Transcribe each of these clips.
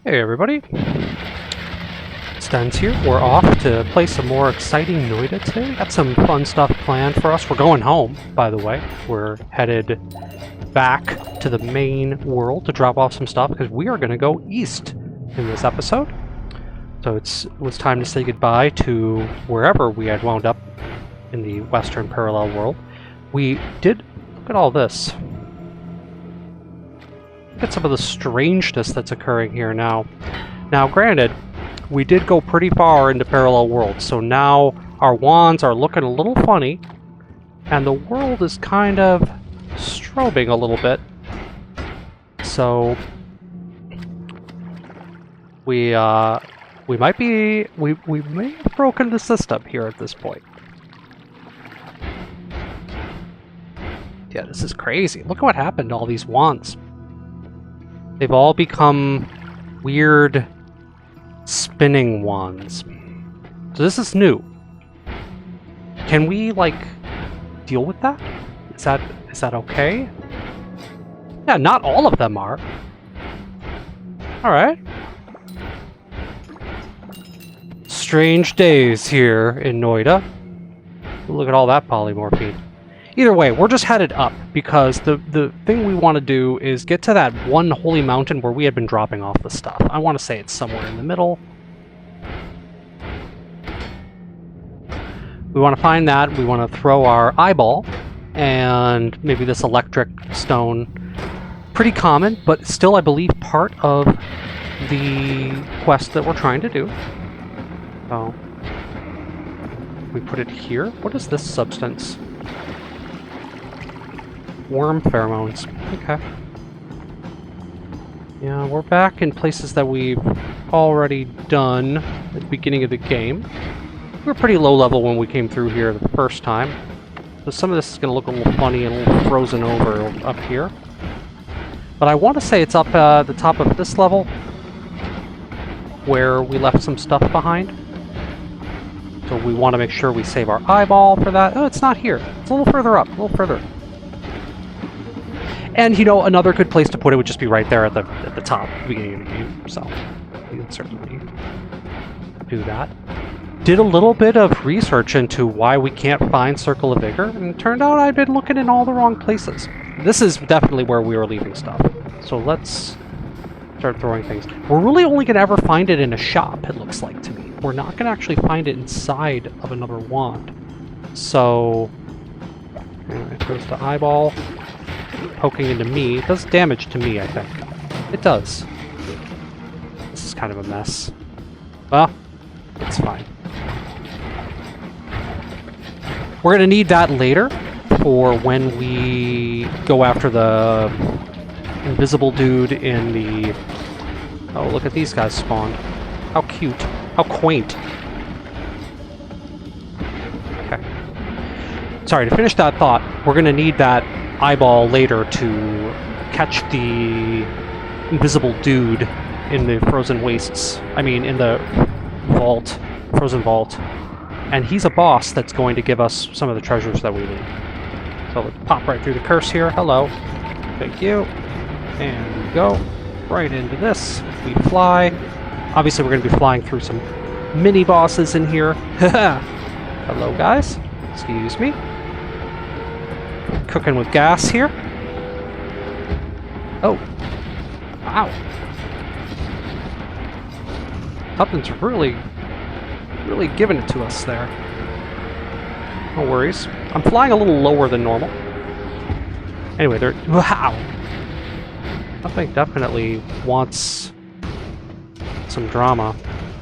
Hey everybody, Sten's here. We're off to play some more exciting Noita today. Got some fun stuff planned for us. We're going home, by the way. We're headed back to the main world to drop off some stuff because we are going to go east in this episode. So it was time to say goodbye to wherever we had wound up in the Western Parallel world. We did... Look at all this. Look at some of the strangeness that's occurring here now. Now, granted, we did go pretty far into Parallel Worlds, so now our wands are looking a little funny, and the world is kind of strobing a little bit. So we may have broken the system here at this point. Yeah, this is crazy. Look at what happened to all these wands. They've all become weird spinning wands. So this is new. Can we, like, deal with that? Is that okay? Yeah, not all of them are. Alright. Strange days here in Noita. Look at all that polymorphine. Either way, we're just headed up, because the thing we want to do is get to that one holy mountain where we had been dropping off the stuff. I want to say it's somewhere in the middle. We want to find that, we want to throw our eyeball, and maybe this electric stone. Pretty common, but still, I believe, part of the quest that we're trying to do. So, we put it here. What is this substance? Worm pheromones. Okay. Yeah, we're back in places that we've already done at the beginning of the game. We were pretty low level when we came through here the first time. So some of this is going to look a little funny and a little frozen over up here. But I want to say it's up the top of this level where we left some stuff behind. So we want to make sure we save our eyeball for that. Oh, it's not here. It's a little further up, a little further. And, you know, another good place to put it would just be right there at the top, at the beginning of the game. So, we can certainly do that. Did a little bit of research into why we can't find Circle of Vigor, and it turned out I'd been looking in all the wrong places. This is definitely where we were leaving stuff. So let's start throwing things. We're really only going to ever find it in a shop, it looks like to me. We're not going to actually find it inside of another wand. So, anyway, there's the eyeball. Poking into me. It does damage to me, I think. It does. This is kind of a mess. Well, it's fine. We're going to need that later for when we go after the invisible dude in the... Oh, look at these guys spawned. How cute. How quaint. Okay. Sorry, to finish that thought, we're going to need that eyeball later to catch the invisible dude in the frozen wastes. I mean, in the vault, frozen vault. And he's a boss that's going to give us some of the treasures that we need. So let's pop right through the curse here. Hello. Thank you. And we go right into this. We fly. Obviously, we're going to be flying through some mini bosses in here. Hello, guys. Excuse me. Cooking with gas here. Oh. Wow. Something's really giving it to us there. No worries. I'm flying a little lower than normal. Anyway, there... Wow! Something definitely wants some drama.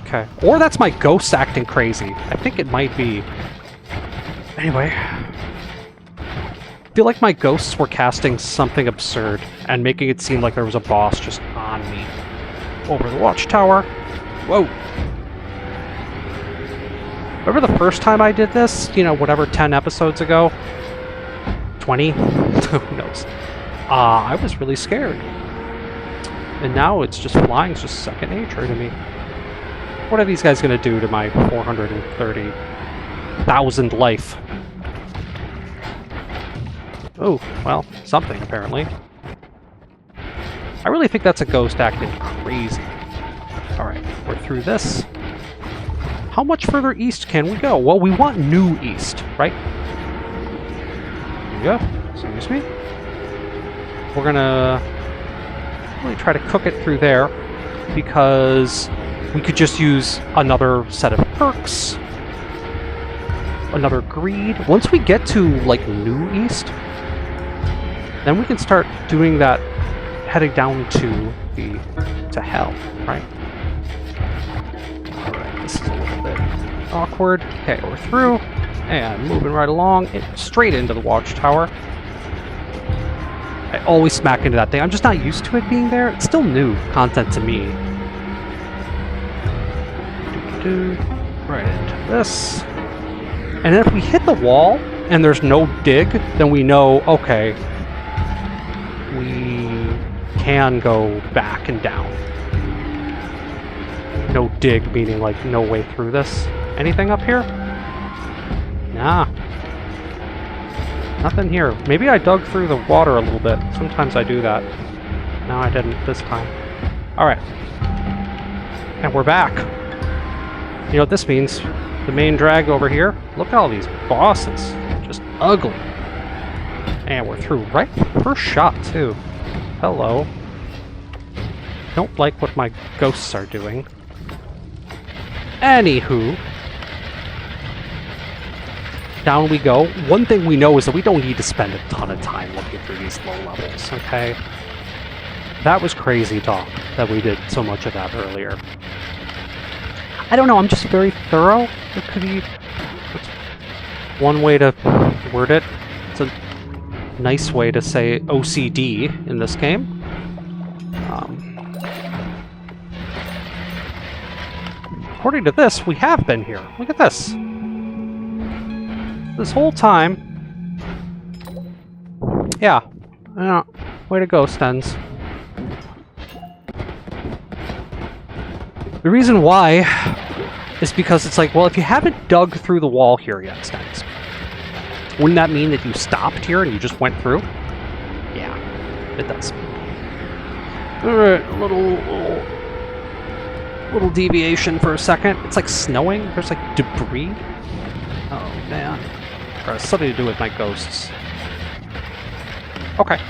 Okay. Or that's my ghost acting crazy. I think it might be. Anyway... I feel like my ghosts were casting something absurd and making it seem like there was a boss just on me. Over the watchtower. Whoa. Remember the first time I did this? You know, whatever, 10 episodes ago? 20? Who knows? I was really scared. And now it's just flying's just second nature to me. What are these guys going to do to my 430,000 life? Oh, well, something, apparently. I really think that's a ghost acting crazy. we're through this. How much further east can we go? Well, we want new east, right? There you go. Excuse me. We're gonna really try to cook it through there because we could just use another set of perks, another greed. Once we get to like new east, then we can start doing that, heading down to hell, right? Alright, this is a little bit awkward. Okay, we're through, and moving right along, straight into the watchtower. I always smack into that thing. I'm just not used to it being there. It's still new content to me. Right into this. And then if we hit the wall, and there's no dig, then we know, okay, we can go back and down. No dig, meaning like no way through this. Anything up here? Nah. Nothing here. Maybe I dug through the water a little bit. Sometimes I do that. No, I didn't this time. Alright. And we're back. You know what this means? The main drag over here. Look at all these bosses. Just ugly. And we're through right first shot, too. Hello. Don't like what my ghosts are doing. Anywho. Down we go. One thing we know is that we don't need to spend a ton of time looking through these low levels, okay? That was crazy talk that we did so much of that earlier. I don't know, I'm just very thorough. It could be one way to word it. It's a nice way to say OCD in this game. According to this, we have been here. Look at this. This whole time... Yeah. Way to go, Stens. The reason why is because it's like, well, if you haven't dug through the wall here yet, Stens, wouldn't that mean that you stopped here and you just went through? Yeah, it does. Alright, a little deviation for a second. It's like snowing. There's like debris. Oh, man. Or something to do with my ghosts. Okay.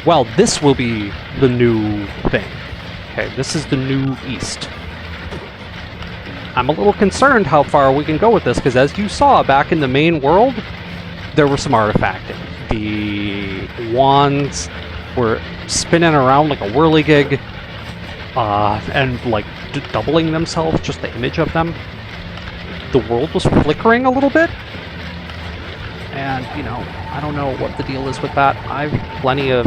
Well, this will be the new thing. Okay, this is the new east. I'm a little concerned how far we can go with this, because as you saw back in the main world, there was some artifacting. The wands were spinning around like a whirligig, and like doubling themselves, just the image of them. The world was flickering a little bit, and, you know, I don't know what the deal is with that. I've plenty of...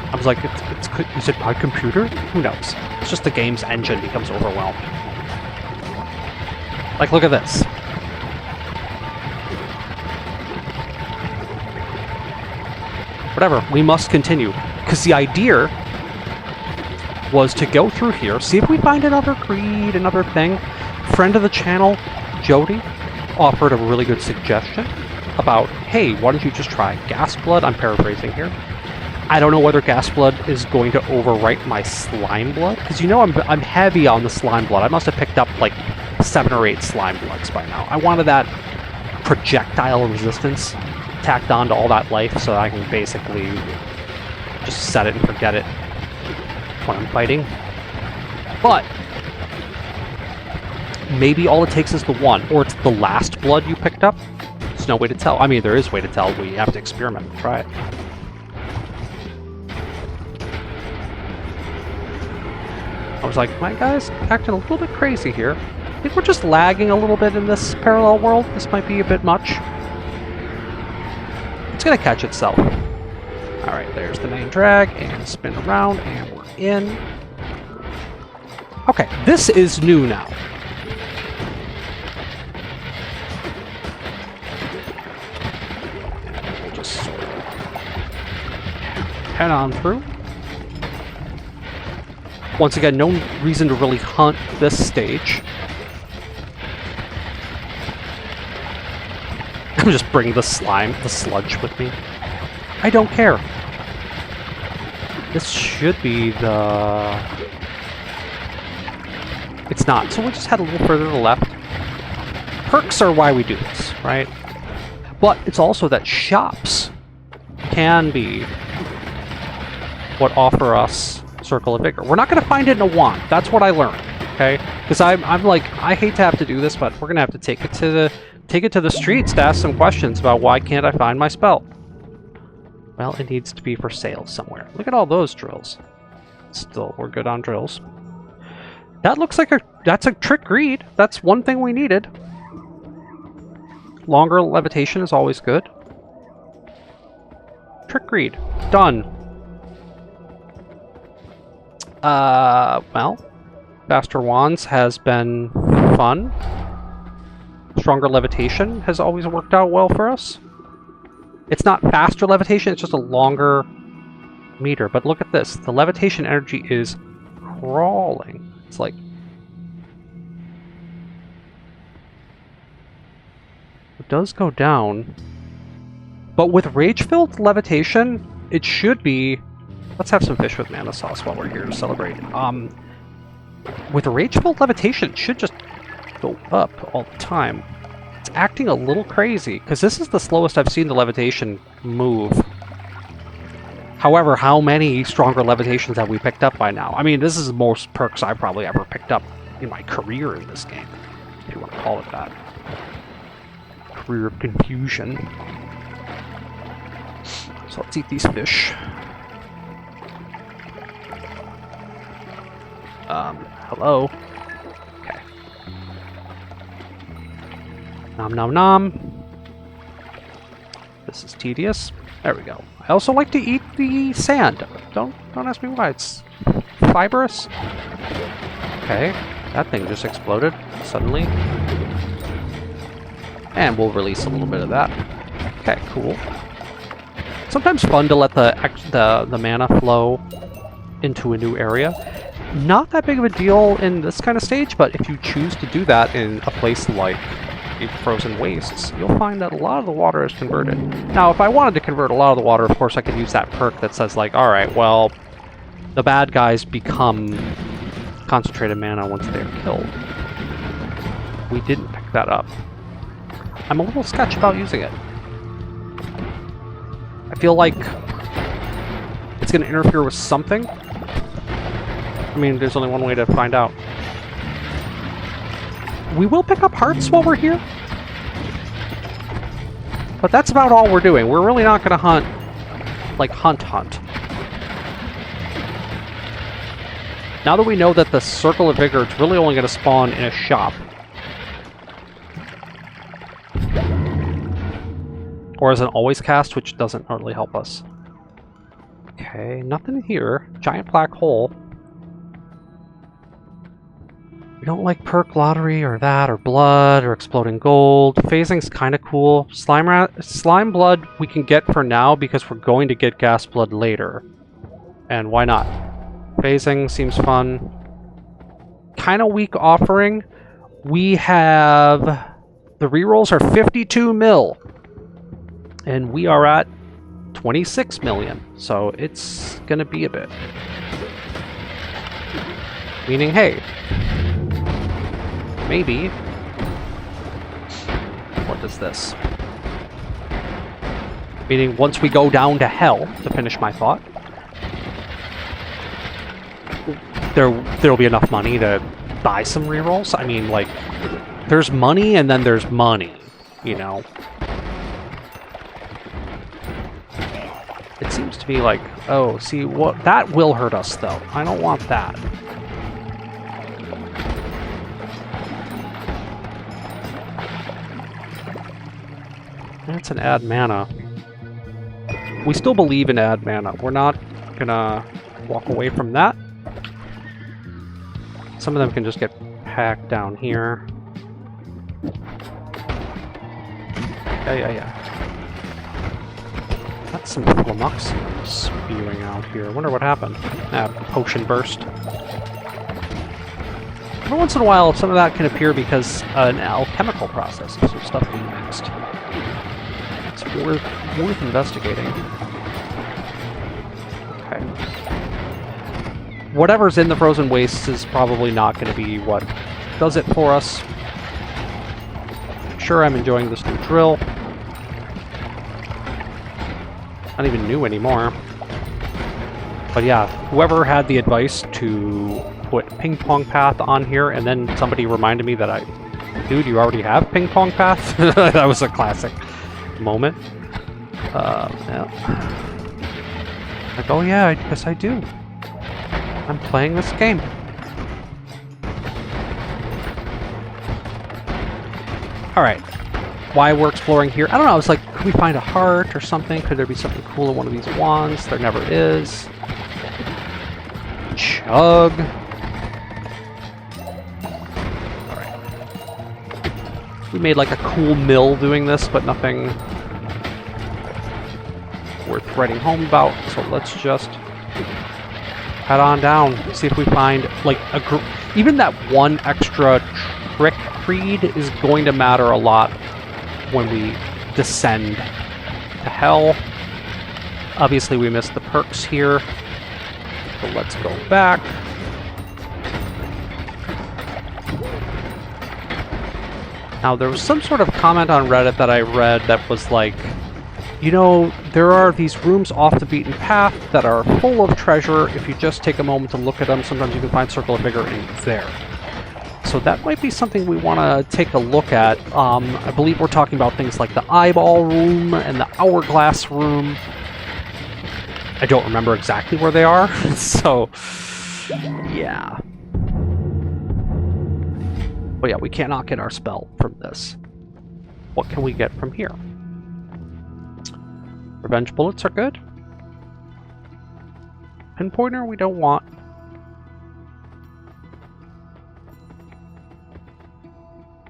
I was like, is it my computer? Who knows? It's just the game's engine becomes overwhelmed. Like, look at this. Whatever, we must continue. Because the idea was to go through here, see if we find another creed, another thing. Friend of the channel, Jody, offered a really good suggestion about, hey, why don't you just try gas blood? I'm paraphrasing here. I don't know whether gas blood is going to overwrite my slime blood, because you know I'm heavy on the slime blood. I must have picked up like 7 or 8 slime bloods by now. I wanted that projectile resistance tacked onto all that life so that I can basically just set it and forget it when I'm fighting. But maybe all it takes is the one, or it's the last blood you picked up. There's no way to tell. I mean, there is a way to tell. We have to experiment and try it. I was like, my guy's acting a little bit crazy here. I think we're just lagging a little bit in this parallel world. This might be a bit much. It's gonna catch itself. Alright, there's the main drag, and spin around, and we're in. Okay, this is new now. And we'll just sort of head on through. Once again, no reason to really hunt this stage. I'm just bringing the slime, the sludge with me. I don't care. This should be the... It's not, so we'll just head a little further to the left. Perks are why we do this, right? But it's also that shops can be what offer us Circle of Vigor. We're not going to find it in a wand. That's what I learned, okay? Because I'm like, I hate to have to do this, but we're going to have to take it to the streets to ask some questions about why can't I find my spell. Well, it needs to be for sale somewhere. Look at all those drills. Still, we're good on drills. That looks like that's a trick greed. That's one thing we needed. Longer levitation is always good. Trick greed. Done. Well, faster wands has been fun. Stronger levitation has always worked out well for us. It's not faster levitation, it's just a longer meter. But look at this. The levitation energy is crawling. It's like... It does go down. But with rage-filled levitation, it should be... Let's have some fish with mana sauce while we're here to celebrate. With rage-filled levitation, it should just go up all the time. It's acting a little crazy, because this is the slowest I've seen the levitation move. However, how many stronger levitations have we picked up by now? I mean, this is the most perks I've probably ever picked up in my career in this game, if you want to call it that. Career of confusion. So let's eat these fish. Hello? Okay. Nom nom nom. This is tedious. There we go. I also like to eat the sand. Don't ask me why. It's fibrous. Okay. That thing just exploded suddenly. And we'll release a little bit of that. Okay, cool. Sometimes fun to let the mana flow into a new area. Not that big of a deal in this kind of stage, but if you choose to do that in a place like Frozen Wastes, you'll find that a lot of the water is converted. Now, if I wanted to convert a lot of the water, of course I could use that perk that says, like, alright, well, the bad guys become concentrated mana once they're killed. We didn't pick that up. I'm a little sketchy about using it. I feel like it's going to interfere with something. I mean, there's only one way to find out. We will pick up hearts while we're here. But that's about all we're doing. We're really not going to hunt, like, hunt. Now that we know that the Circle of Vigor, it's really only going to spawn in a shop. Or as an always cast, which doesn't really help us. Okay, nothing here. Giant black hole. We don't like perk lottery or that, or blood, or exploding gold. Phasing's kind of cool. Slime blood we can get for now because we're going to get gas blood later. And why not? Phasing seems fun. Kind of weak offering. We have... The rerolls are 52 mil. And we are at 26 million. So it's gonna be a bit. Meaning, hey... Maybe. What is this? Meaning, once we go down to hell, to finish my thought, there'll be enough money to buy some rerolls. I mean, like, there's money and then there's money, you know? It seems to be like, oh, see, what that will hurt us, though. I don't want that. That's an add mana. We still believe in add mana. We're not gonna walk away from that. Some of them can just get packed down here. Yeah. That's some flummox spewing out here. I wonder what happened. Potion burst. Every once in a while, some of that can appear because an alchemical process is some stuff being mixed. It's worth investigating. Okay. whatever's in the frozen wastes is probably not going to be what does it for us. Sure, I'm enjoying this new drill. Not even new anymore. But yeah, whoever had the advice to put ping pong path on here, and then somebody reminded me that dude, you already have ping pong path? That was a classic moment. Yeah. Like, oh yeah, I guess I do. I'm playing this game. Alright. Why we're exploring here? I don't know, I was like, could we find a heart or something? Could there be something cool in one of these wands? There never is. Chug. Alright. We made like a cool mill doing this, but nothing worth writing home about, so let's just head on down, see if we find like even that one extra trick creed is going to matter a lot when we descend to hell. Obviously we missed the perks here, so let's go back. Now there was some sort of comment on Reddit that I read that was like, you know, there are these rooms off the beaten path that are full of treasure. If you just take a moment to look at them, sometimes you can find Circle of Vigor in there. So that might be something we want to take a look at. I believe we're talking about things like the Eyeball Room and the Hourglass Room. I don't remember exactly where they are, so yeah. But yeah, we cannot get our spell from this. What can we get from here? Revenge bullets are good. Pinpointer we don't want.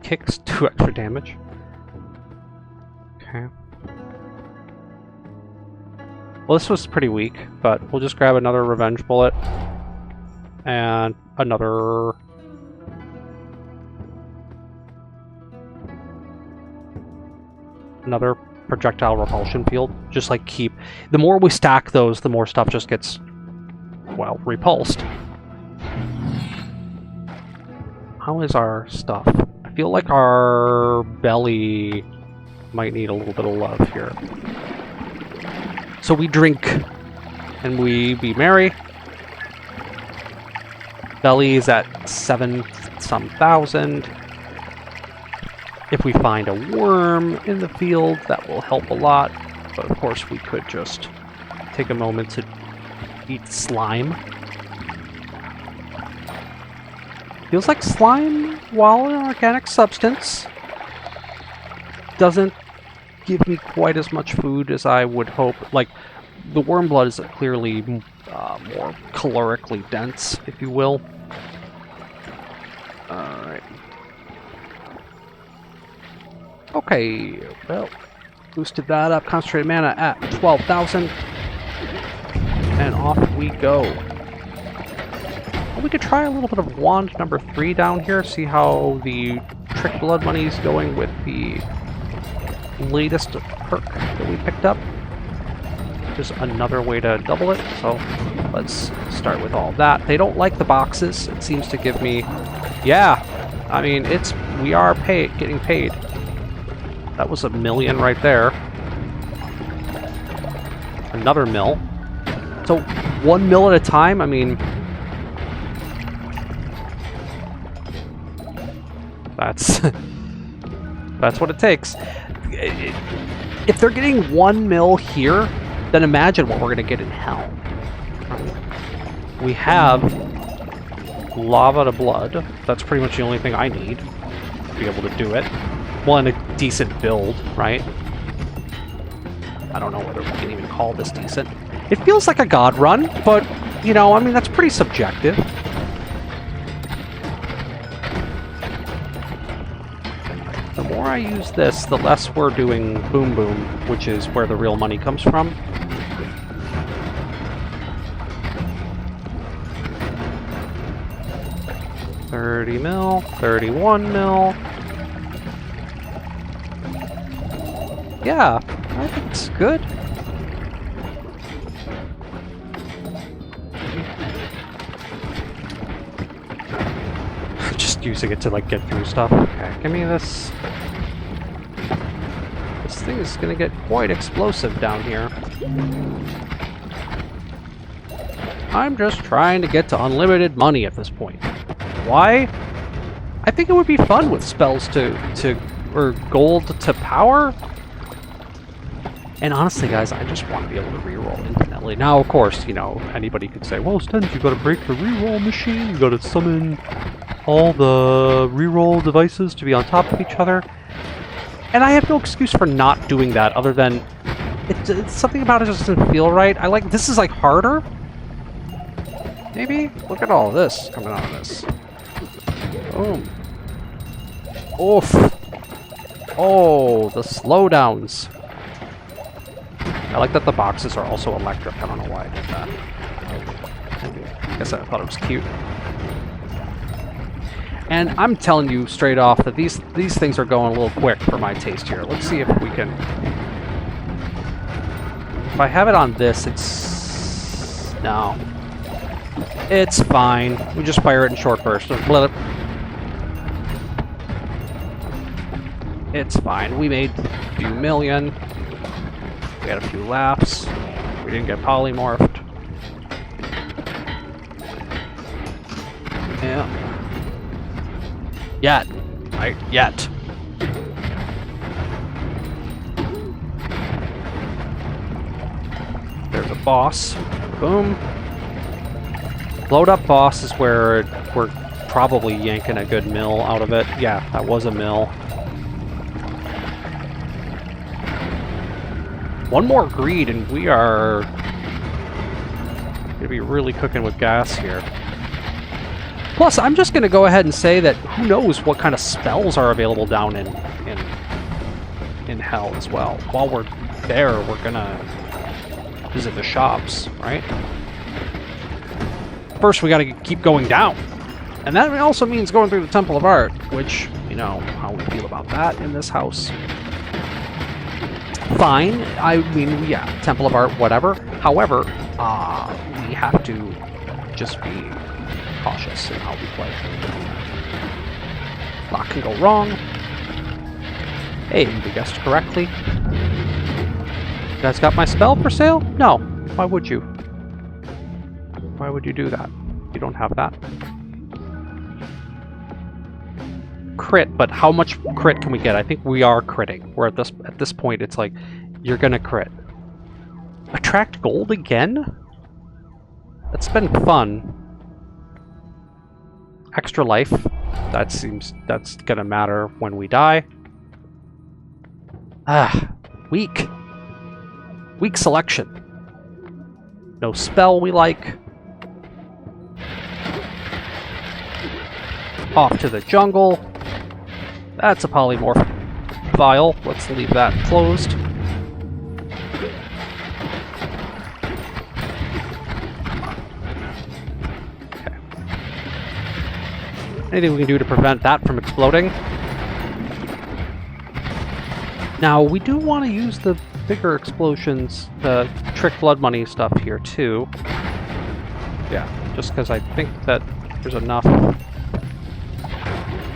Kicks 2 extra damage. Okay. Well, this was pretty weak, but we'll just grab another revenge bullet and another projectile repulsion field. Just like keep... The more we stack those, the more stuff just gets, well, repulsed. How is our stuff? I feel like our belly might need a little bit of love here. So we drink and we be merry. Belly is at 7-some thousand. If we find a worm in the field, that will help a lot. But of course, we could just take a moment to eat slime. Feels like slime, while an organic substance, doesn't give me quite as much food as I would hope. Like, the worm blood is clearly more calorically dense, if you will. Alright. Okay, well, boosted that up. Concentrated mana at 12,000. And off we go. Well, we could try a little bit of wand number 3 down here, see how the Trick Blood money is going with the latest perk that we picked up. There's another way to double it, so let's start with all that. They don't like the boxes. It seems to give me... Yeah! I mean, we are getting paid. That was $1 million right there. Another mill. So 1 mil at a time, I mean... That's what it takes. If they're getting 1 mil here, then imagine what we're going to get in hell. We have lava to blood. That's pretty much the only thing I need to be able to do it. Well, and a decent build, right? I don't know whether we can even call this decent. It feels like a god run, but, you know, I mean, that's pretty subjective. The more I use this, the less we're doing boom boom, which is where the real money comes from. $30 mil, 31 mil. Yeah, I think it's good. just using it to like get through stuff. Okay, give me this. This thing is gonna get quite explosive down here. I'm just trying to get to unlimited money at this point. Why? I think it would be fun with spells or gold to power. And honestly, guys, I just want to be able to reroll infinitely. Now, of course, you know, anybody could say, well, Stens, you gotta break the reroll machine, you gotta summon all the reroll devices to be on top of each other. And I have no excuse for not doing that other than it's something about it just doesn't feel right. This is like harder. Maybe? Look at all this coming out of this. Boom. Oof. Oh, the slowdowns. I like that the boxes are also electric. I don't know why I did that. I guess I thought it was cute. And I'm telling you straight off that these things are going a little quick for my taste here. Let's see if we can... If I have it on this, it's... No. It's fine. We just fire it in short bursts. It's fine. We made a few million. We had a few laughs. We didn't get polymorphed. Yeah. Yet. Right? Yet. There's a boss. Boom. Load up boss is where we're probably yanking a good mill out of it. Yeah, that was a mill. One more greed and we are gonna be really cooking with gas here. Plus, I'm just gonna go ahead and say that who knows what kind of spells are available down in hell as well. While we're there, we're gonna visit the shops, right? First, we gotta keep going down. And that also means going through the Temple of Art, which, you know, how we feel about that in this house. Fine. I mean, yeah, Temple of Art, whatever. However, we have to just be cautious in how we play. A lot can go wrong. Hey, you guessed correctly. You guys got my spell for sale? No. Why would you? Why would you do that? You don't have that. Crit, but how much crit can we get? I think we are critting. We're at this point, it's like, you're gonna crit. Attract gold again? That's been fun. Extra life. That's gonna matter when we die. Weak. Weak selection. No spell we like. Off to the jungle. That's a polymorph vial. Let's leave that closed. Okay. Anything we can do to prevent that from exploding? Now, we do want to use the bigger explosions, the trick blood money stuff here too. Yeah, just because I think that there's enough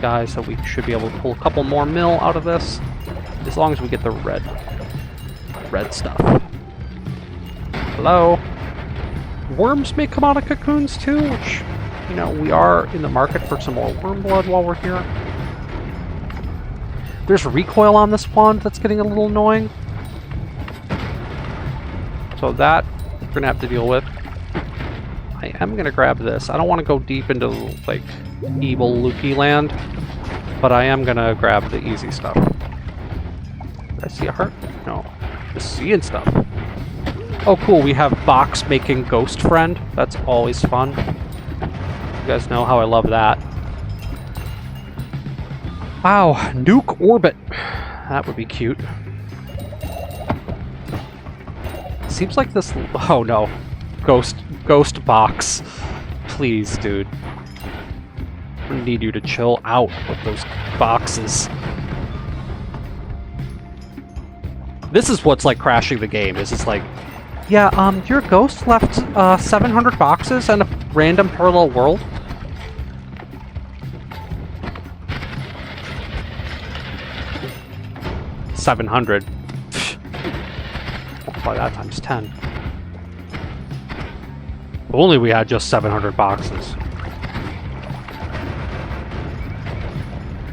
guys that we should be able to pull a couple more mil out of this, as long as we get the red stuff. Hello? Worms may come out of cocoons too, which, you know, we are in the market for some more worm blood while we're here. There's recoil on this wand that's getting a little annoying. So that we're gonna have to deal with. I am gonna grab this. I don't want to go deep into like evil Lukey land, but I am gonna grab the easy stuff. Did I see a heart? No. Just seeing stuff. Oh cool, we have box making ghost friend. That's always fun. You guys know how I love that. Wow, nuke orbit. That would be cute. Seems like this... Oh no. Ghost box. Please, dude. I need you to chill out with those boxes. This is what's like crashing the game. Is it's like, yeah, your ghost left 700 boxes in a random parallel world. 700. Multiply that times 10. If only we had just 700 boxes.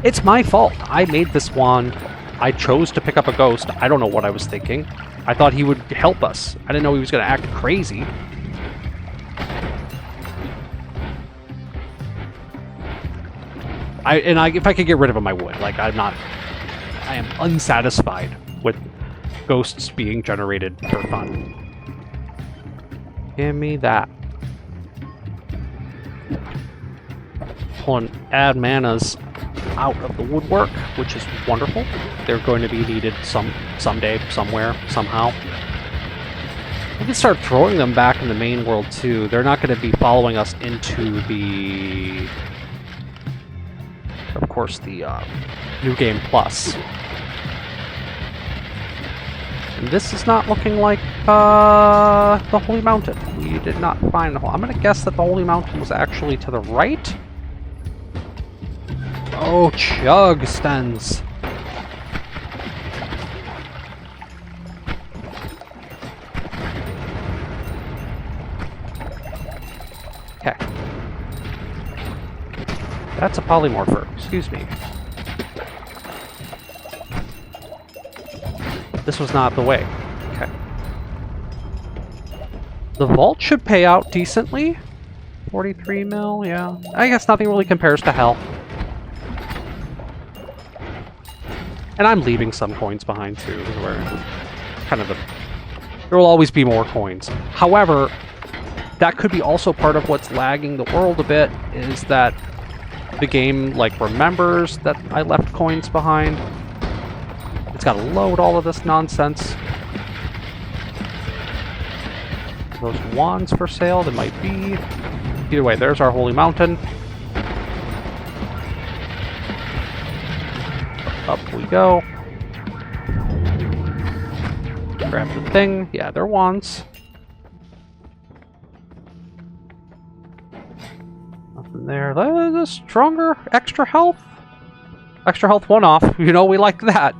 It's my fault. I made this wand. I chose to pick up a ghost. I don't know what I was thinking. I thought he would help us. I didn't know he was going to act crazy. If I could get rid of him, I would. Like, I am unsatisfied with ghosts being generated for fun. Give me that. Pulling add manas out of the woodwork, which is wonderful. They're going to be needed someday, somewhere, somehow. We can start throwing them back in the main world too. They're not going to be following us into the, of course, the New Game Plus. And this is not looking like the Holy Mountain. We did not find the Holy. I'm going to guess that the Holy Mountain was actually to the right. Oh, chug stands. Okay. That's a polymorpher. Excuse me. This was not the way. Okay. The vault should pay out decently. 43 mil, yeah. I guess nothing really compares to hell. And I'm leaving some coins behind too, where kind of there will always be more coins. However, that could be also part of what's lagging the world a bit, is that the game like remembers that I left coins behind. It's got to load all of this nonsense. Those wands for sale, there might be. Either way, there's our Holy Mountain. Up we go. Grab the thing. Yeah, they're wands. Nothing there. That is stronger. Extra health. Extra health one off. You know, we like that.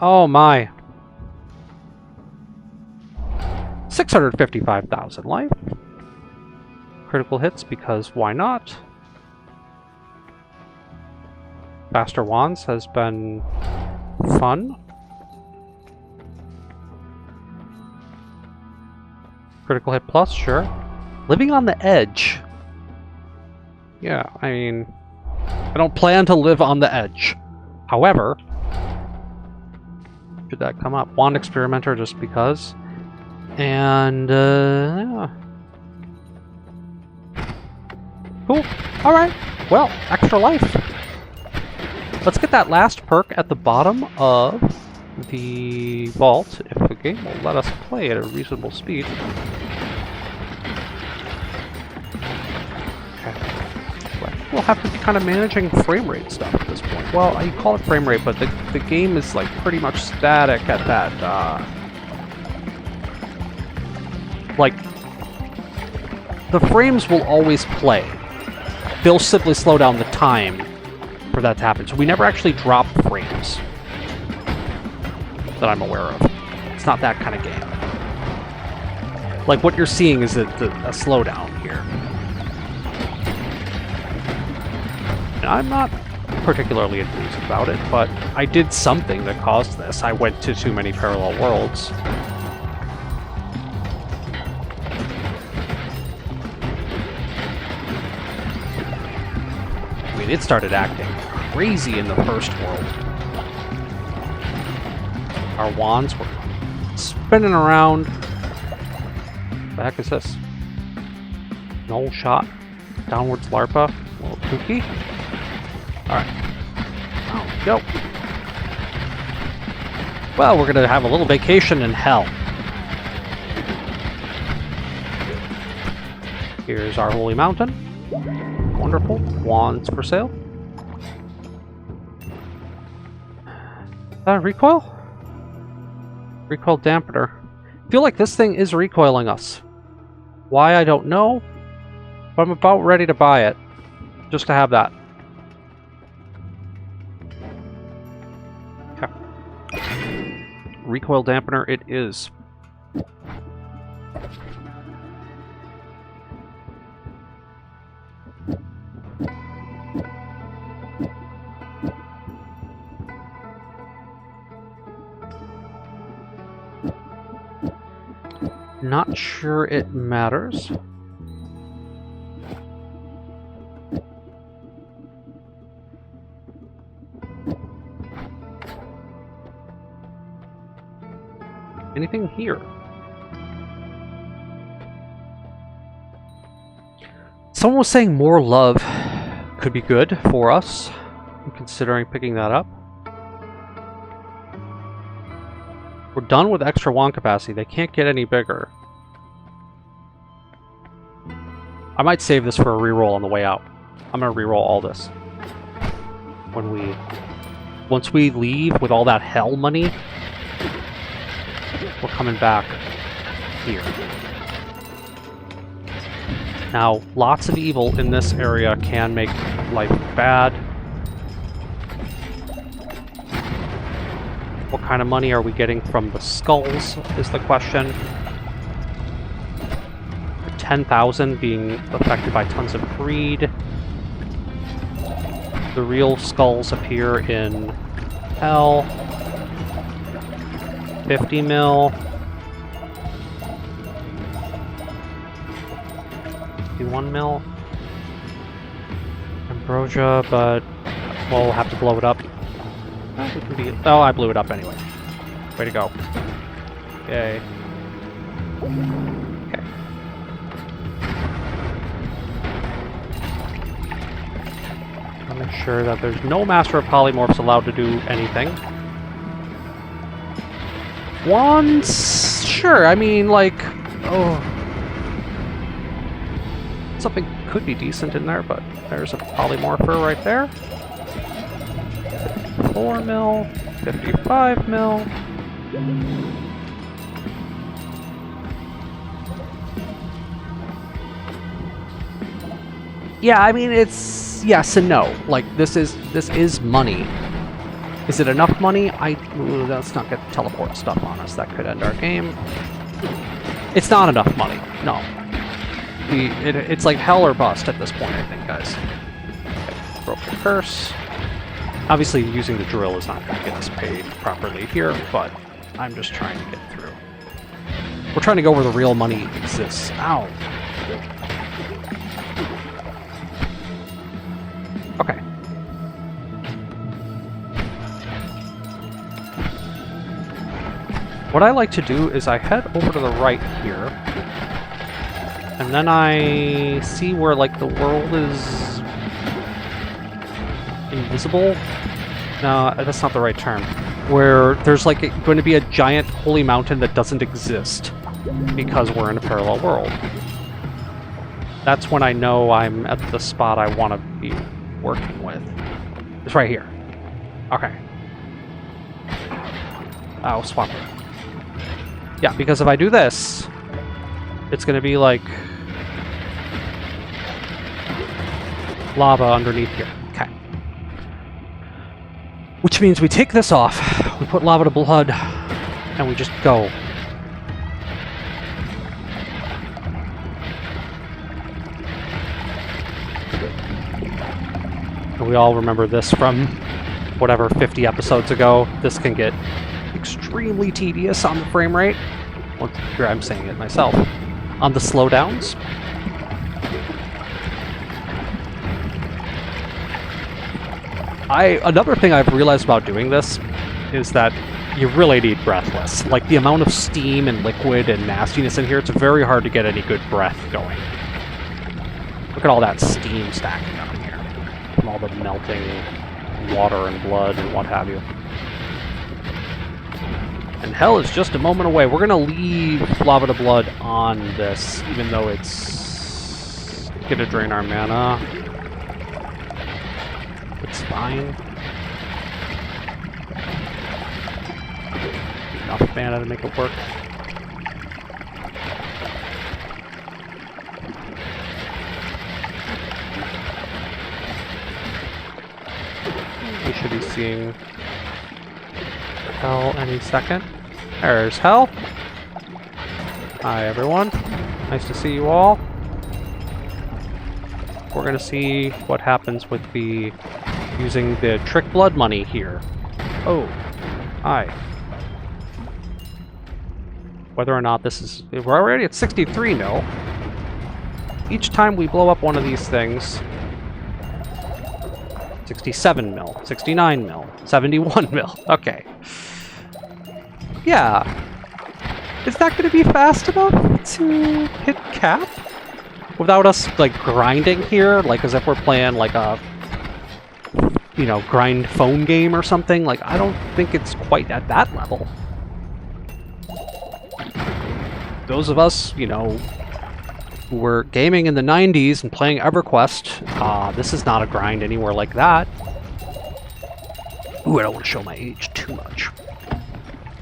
Oh my. 655,000 life. Critical hits because why not? Faster wands has been fun. Critical hit plus, sure. Living on the edge. Yeah, I mean, I don't plan to live on the edge. However, should that come up? Wand experimenter just because. And, yeah. Cool. Alright. Well, extra life. Let's get that last perk at the bottom of the vault, if the game will let us play at a reasonable speed. Okay. We'll have to be kind of managing frame rate stuff at this point. Well, you call it frame rate, but the game is like pretty much static at that, like, the frames will always play. They'll simply slow down the time for that to happen. So we never actually drop frames that I'm aware of. It's not that kind of game. Like, what you're seeing is a slowdown here. And I'm not particularly enthused about it, but I did something that caused this. I went to too many parallel worlds. I mean, it started acting crazy in the first world. Our wands were spinning around. What the heck is this? Null shot. Downwards larpa. A little kooky. Alright. Oh, go. Well, we're gonna have a little vacation in hell. Here's our Holy Mountain. Wonderful. Wands for sale. Recoil? Recoil dampener. I feel like this thing is recoiling us. Why, I don't know. But I'm about ready to buy it. Just to have that. Okay. recoil dampener it is. Not sure it matters. Anything here? Someone was saying more love could be good for us. I'm considering picking that up. We're done with extra wand capacity. They can't get any bigger. I might save this for a reroll on the way out. I'm gonna reroll all this. Once we leave with all that hell money, we're coming back here. Now, lots of evil in this area can make life bad. What kind of money are we getting from the skulls is the question. 10,000 being affected by tons of greed. The real skulls appear in hell. 50 mil. 51 mil. Ambrosia, but we'll have to blow it up. Oh, I blew it up anyway. Way to go. Yay. Okay. I'll make sure that there's no Master of Polymorphs allowed to do anything. Once... Sure, I mean, like... Oh... Something could be decent in there, but there's a Polymorpher right there. 4 mil, 55 mil. Yeah, I mean, it's yes and no. Like, this is money. Is it enough money? Let's not get teleport stuff on us. That could end our game. It's not enough money. No. It's like hell or bust at this point, I think, guys. Okay, broken curse. Obviously, using the drill is not going to get us paid properly here, but I'm just trying to get through. We're trying to go where the real money exists. Ow! Okay. What I like to do is I head over to the right here, and then I see where, like, the world is invisible? No, that's not the right term. Where there's, like, going to be a giant holy mountain that doesn't exist because we're in a parallel world. That's when I know I'm at the spot I want to be working with. It's right here. Okay. Oh, swamp. Yeah, because if I do this, it's going to be like lava underneath here. Okay. Which means we take this off, we put lava to blood, and we just go. And we all remember this from whatever 50 episodes ago. This can get extremely tedious on the frame rate. Well, here I'm saying it myself. On the slowdowns. Another thing I've realized about doing this is that you really need breathless. Like, the amount of steam and liquid and nastiness in here, it's very hard to get any good breath going. Look at all that steam stacking up in here. From all the melting water and blood and what have you. And hell is just a moment away. We're gonna leave lava to blood on this, even though it's gonna drain our mana. It's fine. Enough mana to make it work. We should be seeing hell any second. There's Hell. Hi, everyone. Nice to see you all. We're gonna see what happens with the using the trick blood money here. Oh, hi. Whether or not this is... We're already at 63 mil. Each time we blow up one of these things... 67 mil, 69 mil, 71 mil. Okay. Yeah. Is that going to be fast enough to hit cap? Without us, like, grinding here? Like, as if we're playing, like, a... You know, grind phone game or something? Like, I don't think it's quite at that level. Those of us, you know, who were gaming in the 90s and playing EverQuest, this is not a grind anywhere like that. Ooh, I don't want to show my age too much.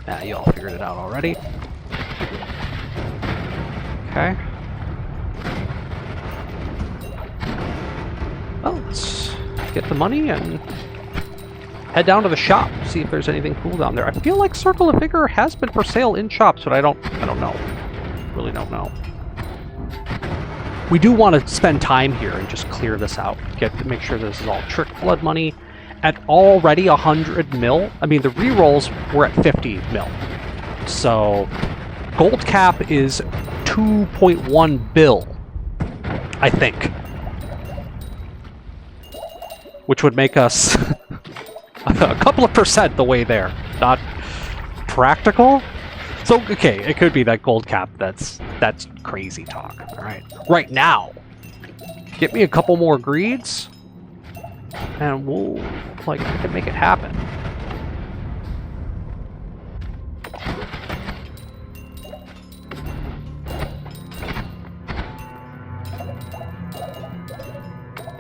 Ah, you all figured it out already. Okay. Well, let's get the money and head down to the shop, see if there's anything cool down there. I feel like Circle of Vigor has been for sale in shops, but I don't know. Really don't know. We do want to spend time here and just clear this out. Make sure this is all trick blood money. At already 100 mil, I mean, the rerolls were at 50 mil. So, gold cap is 2.1 bill, I think. Which would make us a couple of percent the way there. Not practical? So, okay, it could be that gold cap that's crazy talk, alright? Right now, get me a couple more greeds, and we'll, like, I can make it happen.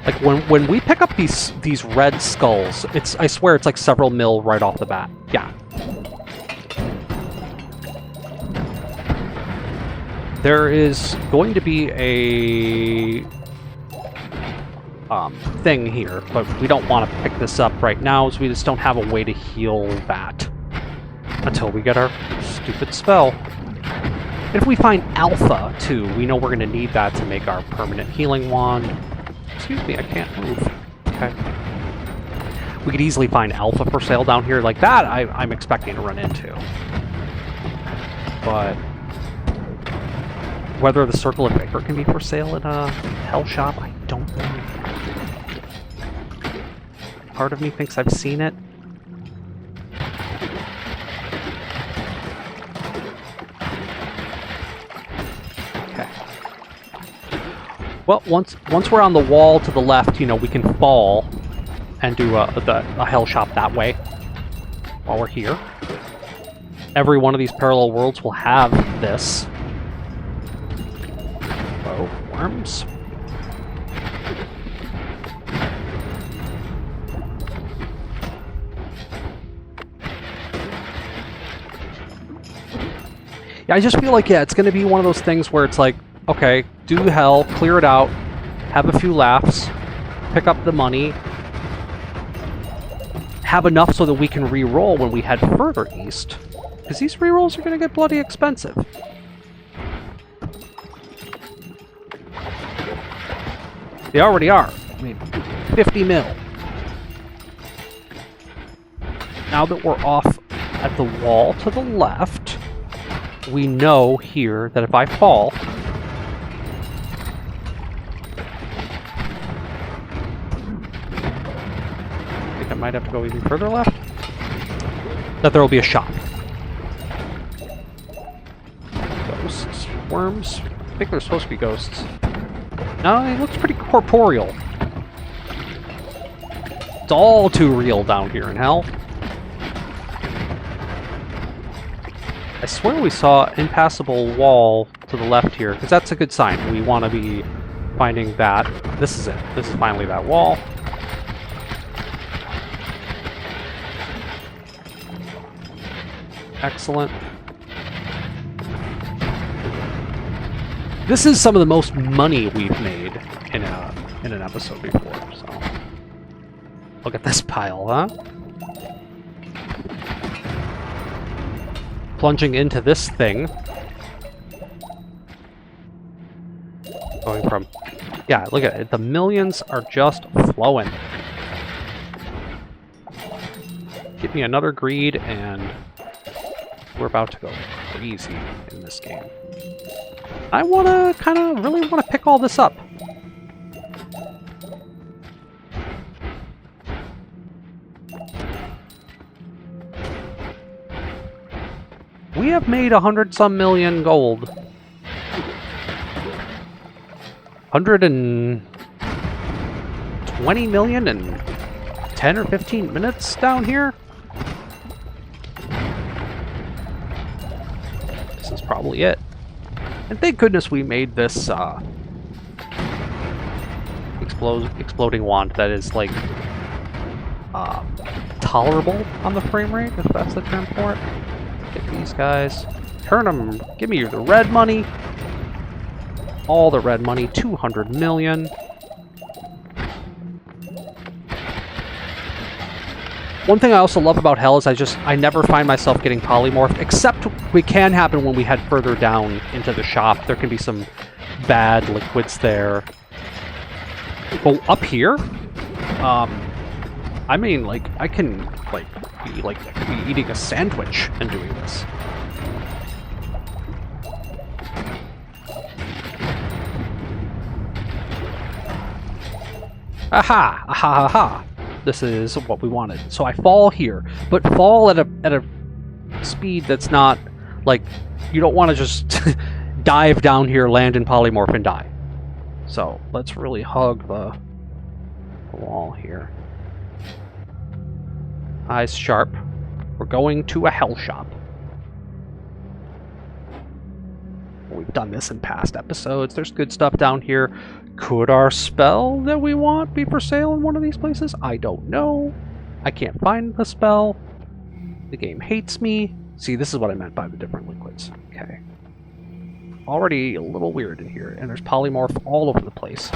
Like, when we pick up these red skulls, I swear it's like several mil right off the bat. Yeah. There is going to be a thing here, but we don't want to pick this up right now, so we just don't have a way to heal that until we get our stupid spell. And if we find Alpha, too, we know we're going to need that to make our permanent healing wand. Excuse me, I can't move. Okay. We could easily find Alpha for sale down here. Like that, I'm expecting to run into. But whether the Circle of Vigor can be for sale in a Hell shop, I don't know. Part of me thinks I've seen it. Okay. Well, once we're on the wall to the left, you know, we can fall and do a Hell shop that way while we're here. Every one of these parallel worlds will have this. Whoa, worms. Yeah, I just feel like, yeah, it's going to be one of those things where it's like, okay, do Hell, clear it out, have a few laughs, pick up the money, have enough so that we can re-roll when we head further east. Because these re-rolls are going to get bloody expensive. They already are. I mean, 50 mil. Now that we're off at the wall to the left, we know here that if I fall, I think I might have to go even further left, that there will be a shop. Ghosts, worms. I think they're supposed to be ghosts. No, it looks pretty corporeal. It's all too real down here in Hell. I swear we saw an impassable wall to the left here, because that's a good sign. We want to be finding that. This is it. This is finally that wall. Excellent. This is some of the most money we've made in an episode before, so... Look at this pile, huh? plunging into this thing. Going from... Yeah, look at it. The millions are just flowing. Give me another greed, and we're about to go crazy in this game. I want to really want to pick all this up. We have made 100-some million gold. 120 million in 10 or 15 minutes down here? This is probably it. And thank goodness we made this exploding wand that is like tolerable on the frame rate, if that's the term for it. Get these guys. Turn them. Give me the red money. All the red money. 200 million. One thing I also love about Hell is I never find myself getting polymorphed, except it can happen when we head further down into the shop. There can be some bad liquids there. But up here, I mean, like, I can, like, I could be eating a sandwich and doing this. Aha! Aha! Aha! This is what we wanted. So I fall here, but fall at a speed that's not, like, you don't want to just dive down here, land in polymorph, and die. So let's really hug the wall here. Eyes sharp. We're going to a hell shop. We've done this in past episodes. There's good stuff down here. Could our spell that we want be for sale in one of these places? I don't know. I can't find the spell. The game hates me. See, this is what I meant by the different liquids. Okay. Already a little weird in here, and there's polymorph all over the place.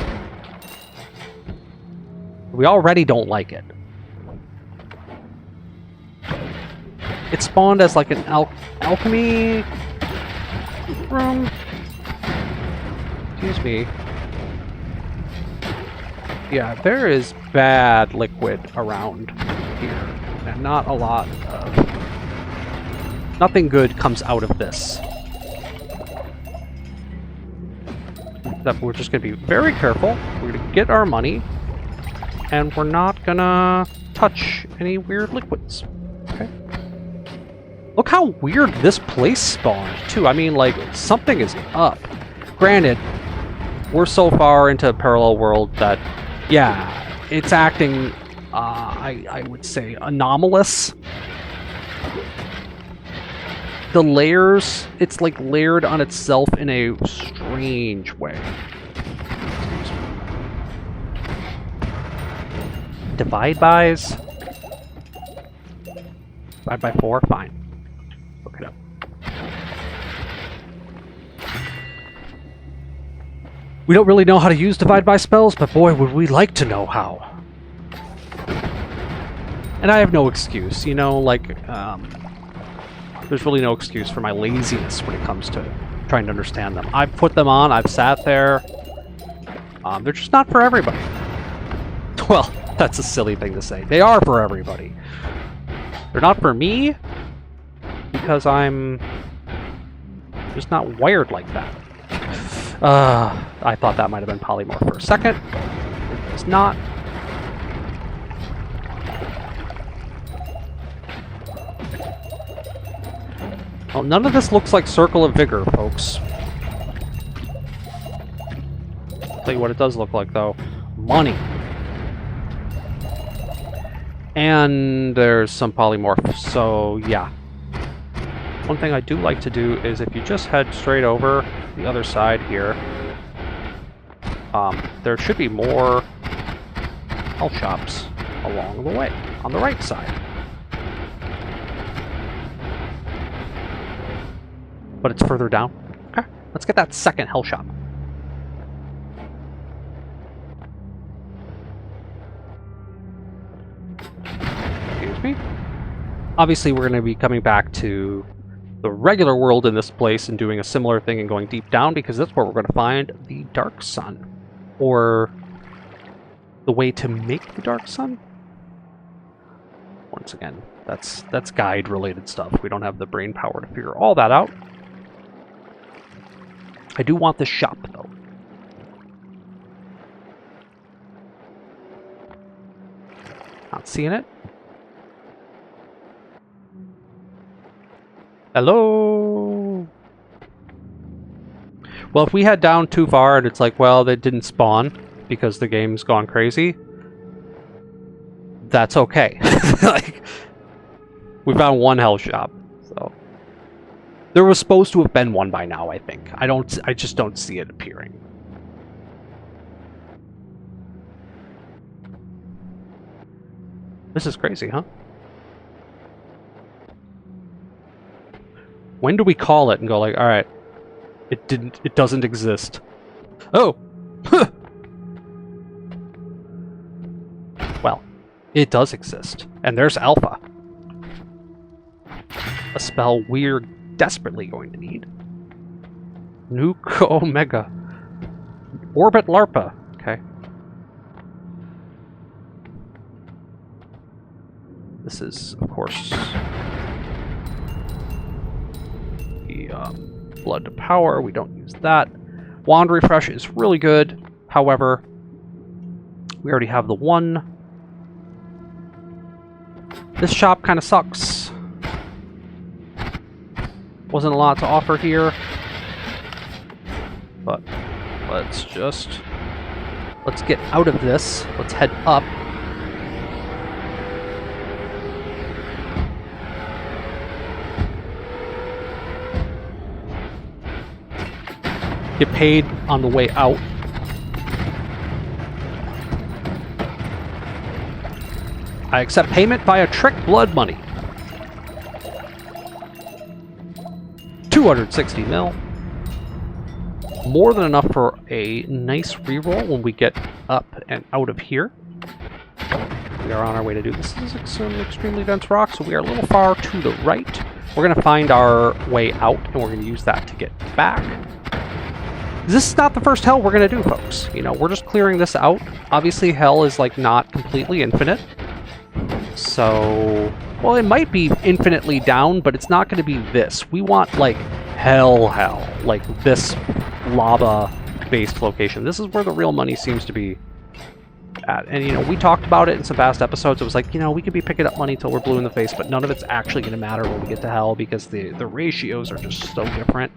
We already don't like it. It spawned as like an alchemy room. Excuse me. Yeah, there is bad liquid around here, and not a lot of... Nothing good comes out of this. Except we're just going to be very careful. We're going to get our money, and we're not going to touch any weird liquids. Okay? Look how weird this place spawned, too. I mean, like, something is up. Granted, we're so far into a parallel world that, yeah, it's acting, I would say, anomalous. The layers, it's like layered on itself in a strange way. Divide bys? Divide by 4? Fine. Look it up. We don't really know how to use divide by spells, but boy, would we like to know how. And I have no excuse, you know, like, there's really no excuse for my laziness when it comes to trying to understand them. I've put them on, I've sat there. They're just not for everybody. Well, that's a silly thing to say. They are for everybody. They're not for me, because I'm just not wired like that. I thought that might have been polymorph for a second. It was not. Well, none of this looks like Circle of Vigor, folks. I'll tell you what it does look like, though. Money. And there's some polymorph, so yeah. One thing I do like to do is if you just head straight over the other side here, there should be more health shops along the way, on the right side. But it's further down. Okay, let's get that second hell shop. Excuse me. Obviously, we're going to be coming back to the regular world in this place and doing a similar thing and going deep down, because that's where we're going to find the Dark Sun. Or the way to make the Dark Sun? Once again, that's guide-related stuff. We don't have the brain power to figure all that out. I do want this shop, though. Not seeing it. Hello? Well, if we head down too far and it's like, well, they didn't spawn because the game's gone crazy, that's okay. Like, we found one hell shop, so there was supposed to have been one by now, I think. I just don't see it appearing. This is crazy, huh? When do we call it and go like, all right, it doesn't exist. Oh! Well, it does exist. And there's Alpha. A spell we're desperately going to need. Nuke Omega. Orbit LARPA. Okay. This is, of course, the Blood to Power. We don't use that. Wand Refresh is really good. However, we already have the one. This shop kind of sucks. Wasn't a lot to offer here. But let's get out of this. Let's head up. Get paid on the way out. I accept payment via trick blood money. 260 mil. More than enough for a nice reroll when we get up and out of here. We are on our way to do this. This is an extremely dense rock, so we are a little far to the right. We're going to find our way out, and we're going to use that to get back. This is not the first hell we're going to do, folks. You know, we're just clearing this out. Obviously, hell is, like, not completely infinite. So, well, it might be infinitely down, but it's not going to be this. We want, like, hell. Like, this lava-based location. This is where the real money seems to be at. And, you know, we talked about it in some past episodes. It was like, you know, we could be picking up money till we're blue in the face, but none of it's actually going to matter when we get to hell because the ratios are just so different.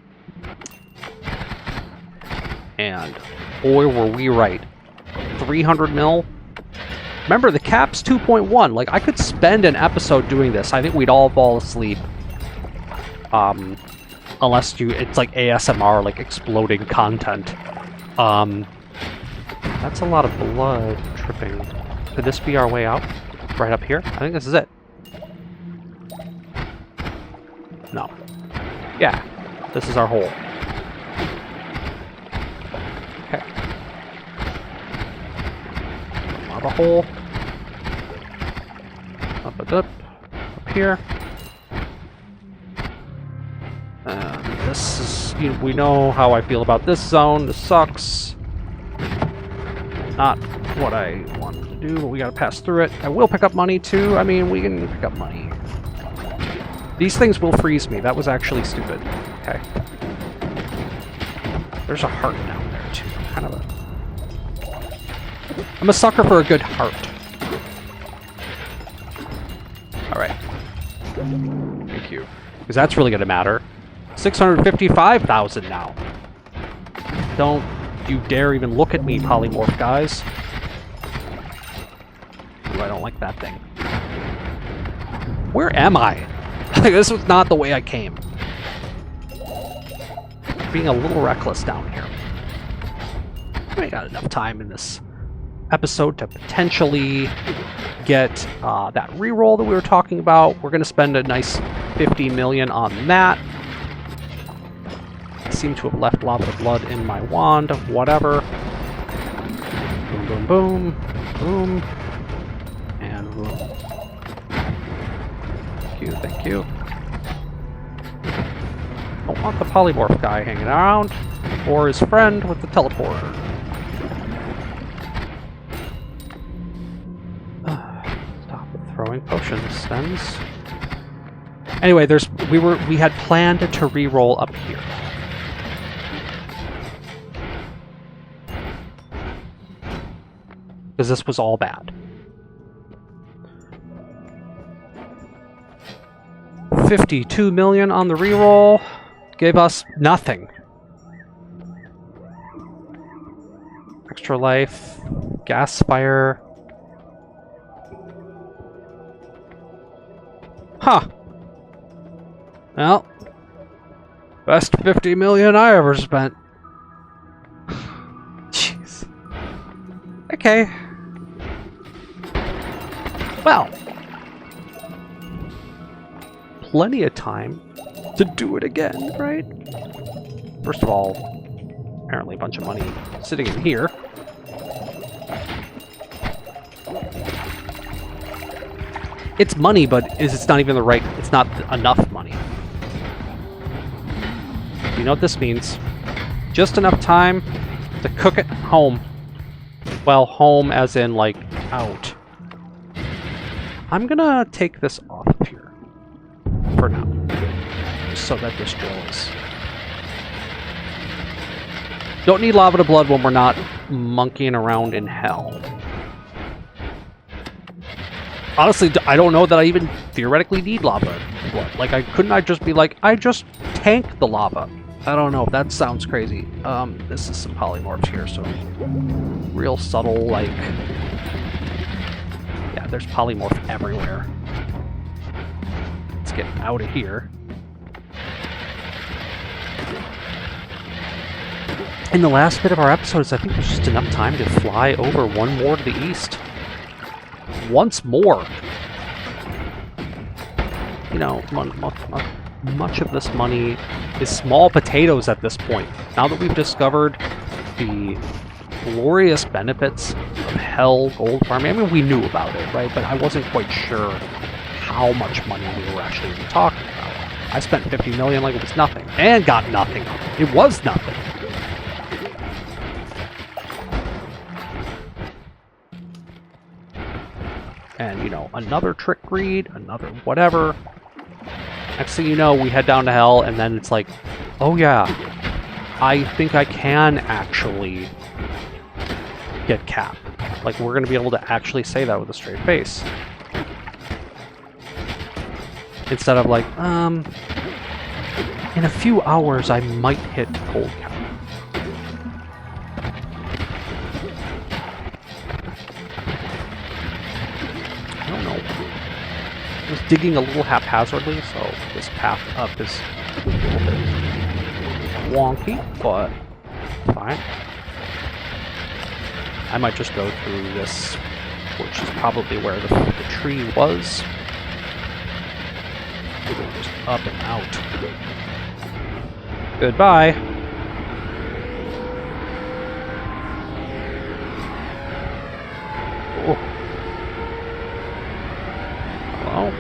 And boy, were we right. 300 mil. Remember, the cap's 2.1. Like, I could spend an episode doing this. I think we'd all fall asleep. Unless it's like ASMR, like exploding content. That's a lot of blood tripping. Could this be our way out? Right up here? I think this is it. No. Yeah. This is our hole. Okay. Lava hole. Up here. This is, you know, we know how I feel about this zone. This sucks. Not what I wanted to do, but we gotta pass through it. I will pick up money too. I mean, we can pick up money. These things will freeze me. That was actually stupid. Okay. There's a heart down there too. I'm a sucker for a good heart. Alright. Thank you. Because that's really gonna matter. 655,000 now. Don't you dare even look at me, polymorph guys. Ooh, I don't like that thing. Where am I? This was not the way I came. Being a little reckless down here. We got enough time in this episode to potentially get that reroll that we were talking about. We're going to spend a nice 50 million on that. I seem to have left lava blood in my wand. Whatever. Boom, boom, boom. Boom. And boom. Thank you, thank you. Don't want the polymorph guy hanging around, or his friend with the teleporter. Stop throwing potions, Stens. Anyway, we had planned to re-roll up here. Because this was all bad. 52 million on the reroll gave us nothing. Extra life, gas spire. Huh. Well, best 50 million I ever spent. Jeez. Okay. Well. Plenty of time to do it again, right? First of all, apparently a bunch of money sitting in here. It's money, but it's not even the right... It's not enough money. You know what this means? Just enough time to cook it home. Well, home as in, like, out. I'm gonna take this off of here. For now. Just so that this drills. Don't need lava to blood when we're not monkeying around in hell. Honestly, I don't know that I even theoretically need lava to blood. Like, couldn't I just be like, I just tank the lava? I don't know. That sounds crazy. This is some polymorphs here, so real subtle, like... Yeah, there's polymorph everywhere. Let's get out of here. In the last bit of our episodes, I think there's just enough time to fly over one more to the east. Once more! You know, much of this money is small potatoes at this point. Now that we've discovered the glorious benefits of hell gold farming, I mean, we knew about it, right? But I wasn't quite sure how much money we were actually even talking about. I spent 50 million like it was nothing, and got nothing. It was nothing. And, you know, another trick greed, another whatever. Next thing you know, we head down to hell, and then it's like, oh yeah, I think I can actually get cap. Like, we're going to be able to actually say that with a straight face. Instead of like, in a few hours I might hit gold cap. I don't know. I was digging a little haphazardly, so this path up is a little bit wonky, but fine. I might just go through this, which is probably where the tree was. Just up and out. Goodbye. Oh. Hello?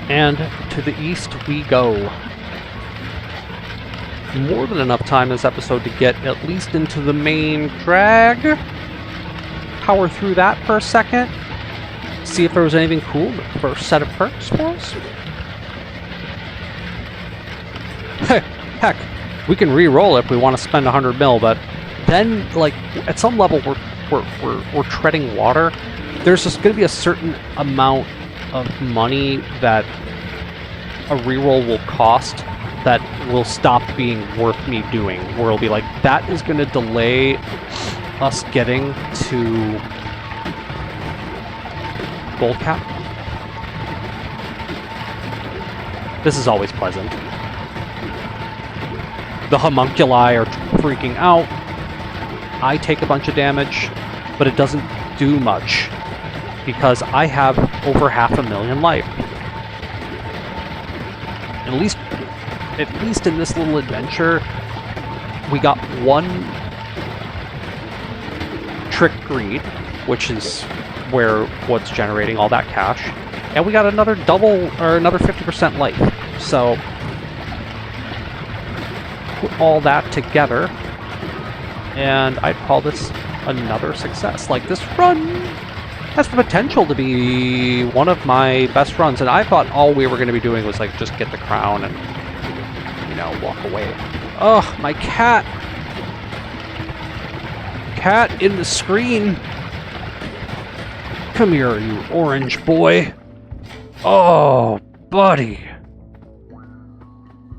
And to the east we go. More than enough time this episode to get at least into the main drag. Power through that for a second. See if there was anything cool in the first set of perks for us. Heck, we can re-roll if we want to spend 100 mil, but then, like, at some level we're treading water. There's just going to be a certain amount of money that a re-roll will cost that will stop being worth me doing. Where it'll be like, that is going to delay us getting to gold cap. This is always pleasant. The homunculi are freaking out. I take a bunch of damage, but it doesn't do much because I have over 500,000 life. At least in this little adventure, we got one trick greed, which is where what's generating all that cash. And we got another double, or another 50% life. So, put all that together, and I'd call this another success. Like, this run has the potential to be one of my best runs, and I thought all we were going to be doing was, like, just get the crown and, you know, walk away. Oh, my cat! Cat in the screen! Come here, you orange boy! Oh, buddy!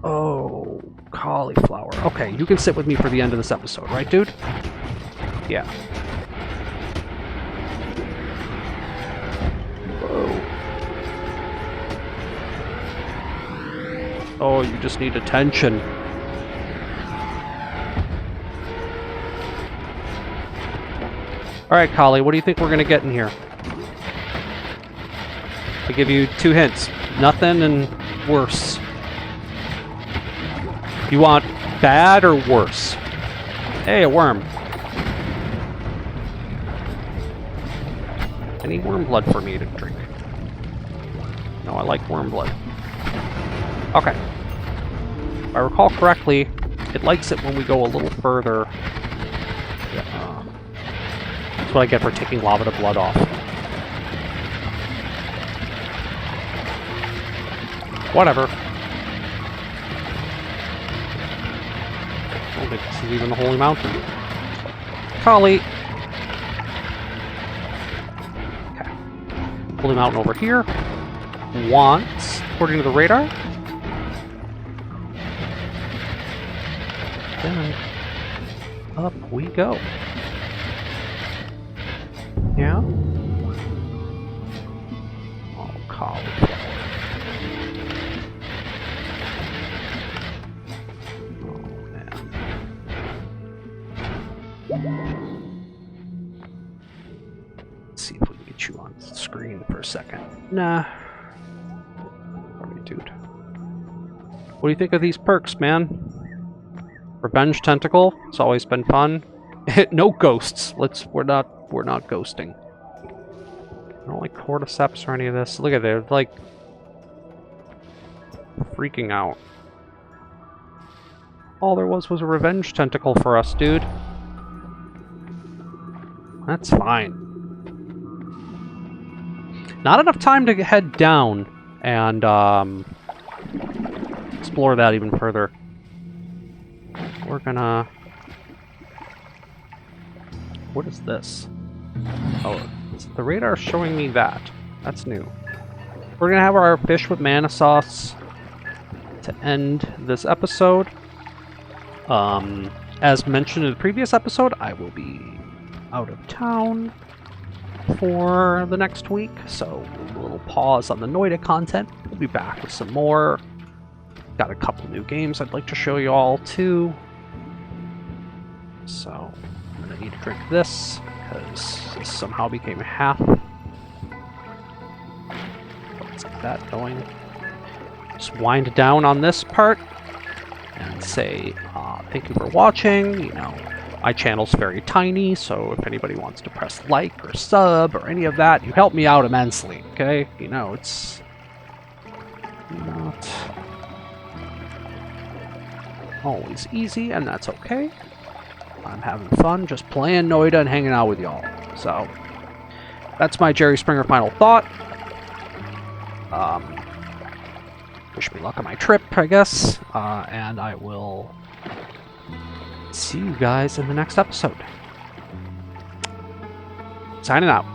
Oh, cauliflower. Okay, you can sit with me for the end of this episode, right, dude? Yeah. Oh, you just need attention. Alright, Collie, what do you think we're gonna get in here? I'll give you 2 hints. Nothing and worse. You want bad or worse? Hey, a worm. I need worm blood for me to drink. No, I like worm blood. Okay. If I recall correctly, it likes it when we go a little further. Yeah. That's what I get for taking lava to blood off. Whatever. I don't think this is even the Holy Mountain. Collie! Okay. Holy Mountain over here. Once, according to the radar. Then up we go. Yeah? Oh, cauliflower. Oh, man. Let's see if we can get you on the screen for a second. Nah. Alright, dude. What do you think of these perks, man? Revenge Tentacle. It's always been fun. No ghosts. We're not ghosting. I don't like cordyceps or any of this. Look at they're like freaking out. All there was a revenge tentacle for us, dude. That's fine. Not enough time to head down and explore that even further. We're gonna... What is this? Oh, the radar showing me that. That's new. We're gonna have our fish with mana sauce to end this episode. As mentioned in the previous episode, I will be out of town for the next week, so a little pause on the Noita content. We'll be back with some more. Got a couple new games I'd like to show you all too. So I'm gonna need to drink this because this somehow became half. Let's get that going. Just wind down on this part and say thank you for watching. You know, my channel's very tiny, so if anybody wants to press like or sub or any of that, you help me out immensely, okay? You know, it's not always easy, and that's okay. I'm having fun just playing Noita and hanging out with y'all. So, that's my Jerry Springer final thought. Wish me luck on my trip, I guess. And I will see you guys in the next episode. Signing out.